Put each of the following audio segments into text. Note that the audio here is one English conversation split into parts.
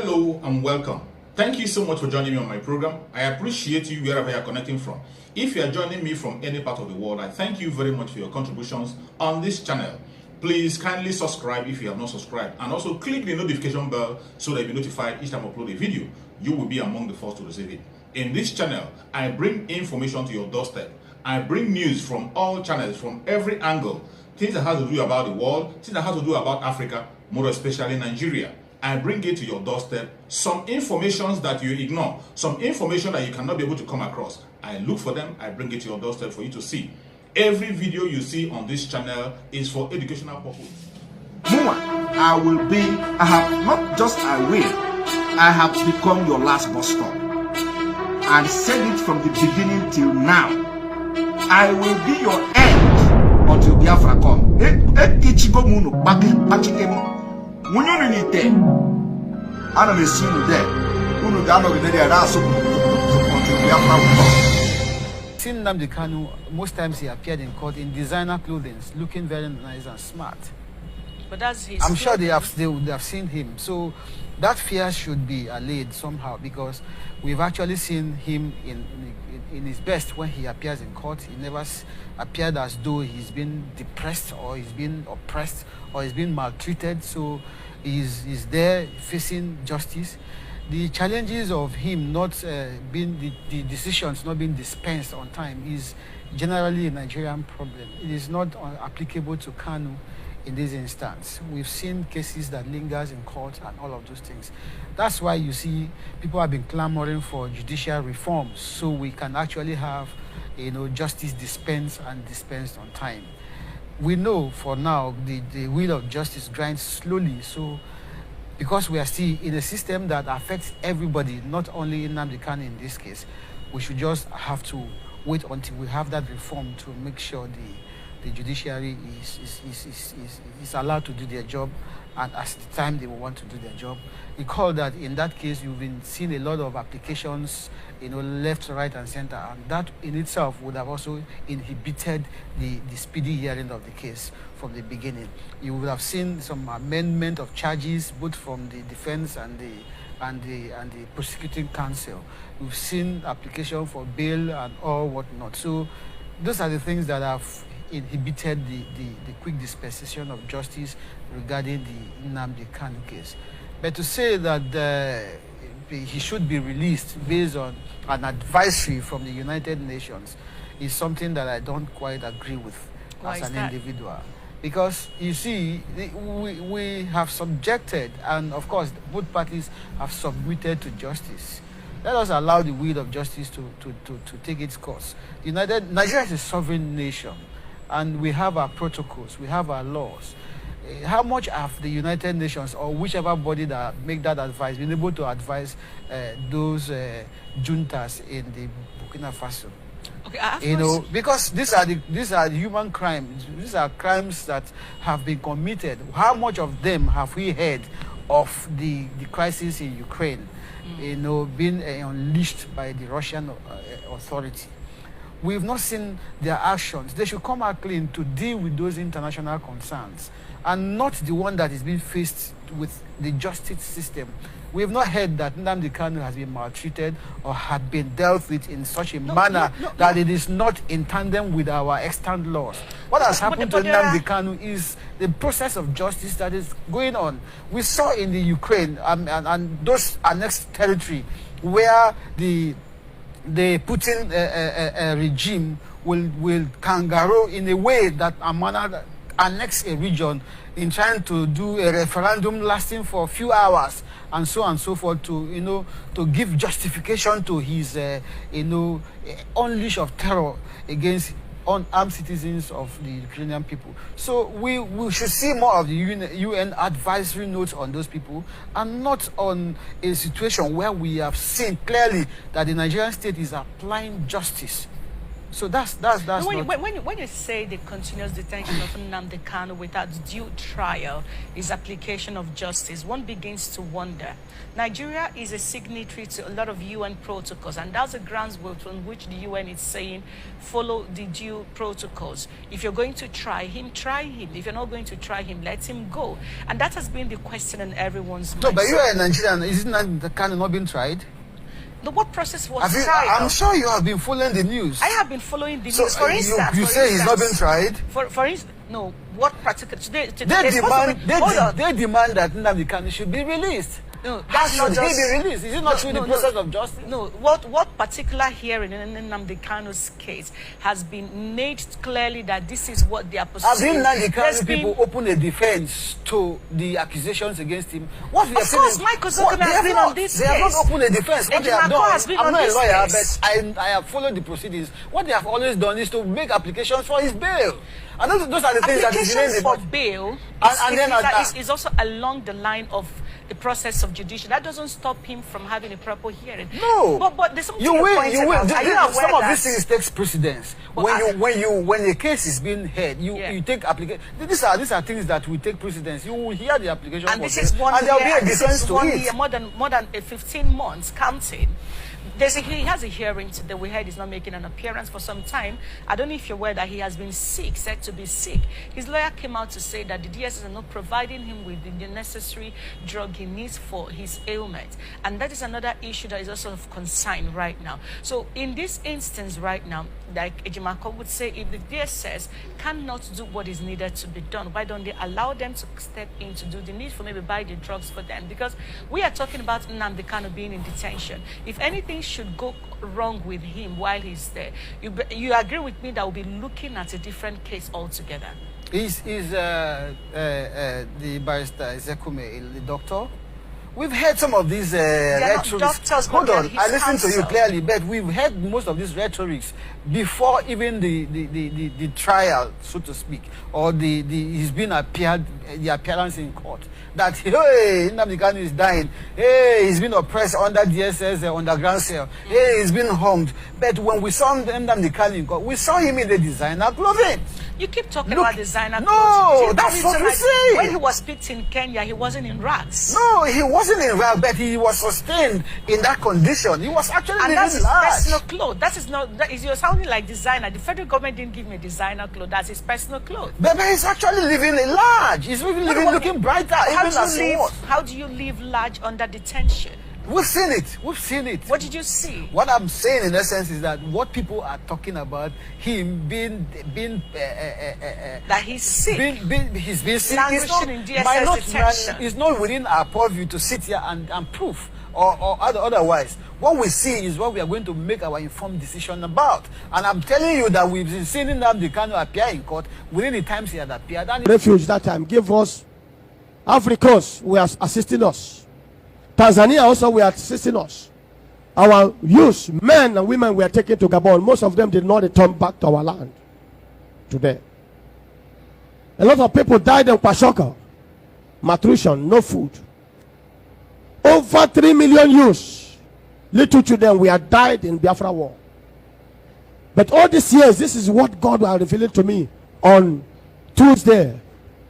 Hello and welcome. Thank you so much for joining me on my program. I appreciate you wherever you are connecting from. If you are joining me from any part of the world, I thank you very much for your contributions on this channel. Please kindly subscribe if you have not subscribed, and also click the notification bell so that you'll be notified each time I upload a video. You will be among the first to receive it. In this channel, I bring information to your doorstep. I bring news from all channels, from every angle. Things that have to do about the world, things that have to do about Africa, more especially Nigeria. I bring it to your doorstep. Some information that you ignore, some information that you cannot be able to come across, I look for them, I bring it to your doorstep for you to see. Every video you see on this channel is for educational purpose. I have become your last bus stop. And said it from the beginning till now. I will be your end until Biafra come. When you need there, I don't see you there. Who know that not there? That's until Biafra will come. Mazi Nnamdi Kanu, most times he appeared in court in designer clothing, looking very nice and smart. But that's his. I'm sure they have seen him. So that fear should be allayed somehow, because we've actually seen him in his best when he appears in court. He never appeared as though he's been depressed or he's been oppressed or he's been maltreated. So he's there facing justice. The challenges of him not being the decisions not being dispensed on time is generally a Nigerian problem. It is not applicable to Kanu in this instance. We've seen cases that lingers in court and all of those things. That's why you see people have been clamoring for judicial reform, so we can actually have, justice dispensed on time. We know for now the wheel of justice grinds slowly, so because we are still in a system that affects everybody, not only Nnamdi Kanu in this case, we should just have to wait until we have that reform to make sure the judiciary is allowed to do their job, and at the time they will want to do their job. Recall that in that case you've been seeing a lot of applications, left, right, and center, and that in itself would have also inhibited the speedy hearing of the case from the beginning. You would have seen some amendment of charges both from the defense and the prosecuting counsel. We've seen application for bail and all whatnot. So those are the things that have inhibited the quick dispensation of justice regarding the Nnamdi Kanu case. But to say that he should be released based on an advisory from the United Nations is something that I don't quite agree with as an individual. Because you see, we have subjected, and of course both parties have submitted to justice. Let us allow the wheel of justice to take its course. Nigeria is a sovereign nation, and we have our protocols, we have our laws. How much have the United Nations or whichever body that make that advice been able to advise those juntas in the Burkina Faso? Okay, because these are human crimes. These are crimes that have been committed. How much of them have we heard of the crisis in Ukraine, being unleashed by the Russian authority? We've not seen their actions. They should come out clean to deal with those international concerns, and not the one that is being faced with the justice system. We have not heard that Nnamdi Kanu has been maltreated or had been dealt with in such a manner that it is not in tandem with our extant laws. What has happened to Nnamdi Kanu is the process of justice that is going on. We saw in the Ukraine and those annexed territory where the Putin regime will kangaroo in a way that a manner annex a region in trying to do a referendum lasting for a few hours and so on and so forth to give justification to his unleash of terror against unarmed citizens of the Ukrainian people. So we should see more of the UN advisory notes on those people, and not on a situation where we have seen clearly that the Nigerian state is applying justice So that's when you say the continuous detention of Nnamdi Kanu without due trial is application of justice, one begins to wonder. Nigeria is a signatory to a lot of UN protocols, and that's the grounds on which the UN is saying follow the due protocols. If you're going to try him, try him. If you're not going to try him, let him go. And that has been the question in everyone's mind. No, but you are in Nigeria. Isn't Nnamdi Kanu not been tried? No, what process was tried? I'm sure you have been following the news. I have been following the news. For instance, you say he's not been tried. For instance, no. What particular today? They demand that Nnamdi Kanu should be released. No, that's not just. He be released? Is it not through the process of justice? No. What particular hearing in Nnamdi Kanu's case has been made clearly that this is what they are pursuing? Have Nnamdi Kanu people open a defense to the accusations against him? What we are saying is, Michael Zogame has been on this case. They have not opened a defense. What they have done, I'm not a lawyer, but I have folled the proceedings. What they have always done is to make applications for his bail. And those are the things that is applications for bail is also along the line of the process of judicial. That doesn't stop him from having a proper hearing. No, but there's something you will. Some of this these things takes precedence. When a case is being heard, you take application. These are things that will take precedence. You will hear the application, and this is one year. And there will be a defense to it. More than 15 months counting. He has a hearing today. We heard he's not making an appearance for some time. I don't know if you're aware that he has been sick, said to be sick. His lawyer came out to say that the DSS are not providing him with the necessary drug he needs for his ailment. And that is another issue that is also of concern right now. So in this instance right now, like Ejimako would say, if the DSS cannot do what is needed to be done, why don't they allow them to step in to do the need for maybe buy the drugs for them? Because we are talking about Nnamdi Kanu being in detention. If anything should go wrong with him while he's there, you agree with me that we'll be looking at a different case altogether? Is the barrister Ezekume the doctor? We've heard some of these rhetorics. Hold on, I listened to you clearly, but we've heard most of these rhetorics before even the trial, so to speak, or the appearance in court. That hey, Nnamdi Kanu is dying. Hey, he's been oppressed under DSS underground cell. Hey, he's been hanged. But when we saw Nnamdi Kanu in court, we saw him in the designer clothing. You keep talking about designer clothes. No, that's what we say. When he was picked in Kenya, he wasn't in rags. No, he wasn't in rags, but he was sustained in that condition. He was actually living large. That's no clothes. You're sounding like designer. The federal government didn't give me a designer clothes. That's his personal clothes. But he's actually living large. He's even looking brighter. How do you live large under detention? We've seen it. We've seen it. What did you see? What I'm saying in essence is that what people are talking about him being that he's sick. He's been sick. It's not within our purview to sit here and prove or otherwise. What we see is what we are going to make our informed decision about. And I'm telling you that we've been seeing Nnamdi Kanu appear in court within the times he had appeared. And refuge that time gave us Africans were assisting us. Tanzania also were assisting us. Our youth, men and women were taken to Gabon. Most of them did not return back to our land today. A lot of people died in Kwashiorkor. Malnutrition, no food. Over 3 million youths, little children, we have died in Biafra war. But all these years, this is what God was revealing to me on Tuesday,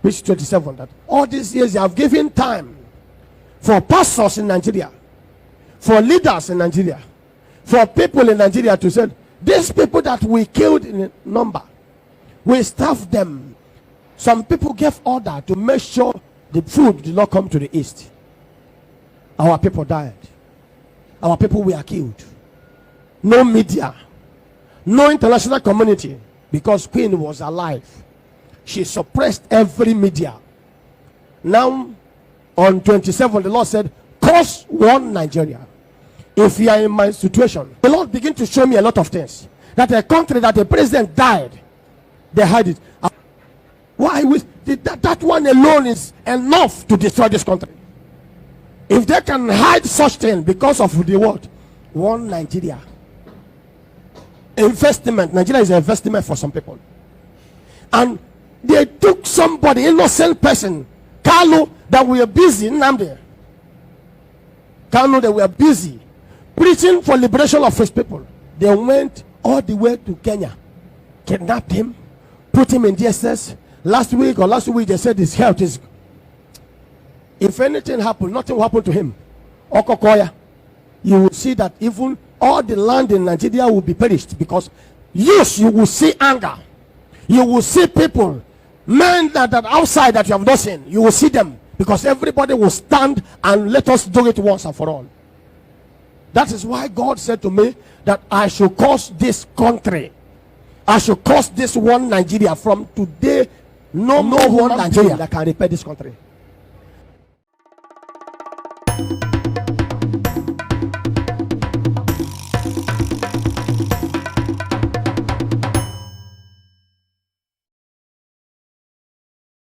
which is 27, that all these years you have given time for pastors in Nigeria, for leaders in Nigeria, for people in Nigeria to say, these people that we killed in number, we starved them. Some people gave order to make sure the food did not come to the east. Our people died. Our people were killed. No media, no international community, because Queen was alive. She suppressed every media. Now, on 27, the Lord said, cause one Nigeria. If you are in my situation, the Lord began to show me a lot of things. That a country that a president died, they hide it. Why? That one alone is enough to destroy this country. If they can hide such thing because of the word, one Nigeria. Investment. Nigeria is an investment for some people. And they took somebody, innocent person, Kanu, that were busy, Nnamdi Kanu, they were busy preaching for liberation of his people. They went all the way to Kenya, kidnapped him, put him in DSS. Last week they said his health is. If anything happened, nothing will happen to him. Okokoya, you will see that even all the land in Nigeria will be perished, because yes, you will see anger. You will see people, men that are outside that you have not seen. You will see them, because everybody will stand and let us do it once and for all. That is why God said to me that I should cause this country, I should cause this one Nigeria. From today, no one Nigeria that can repair this country.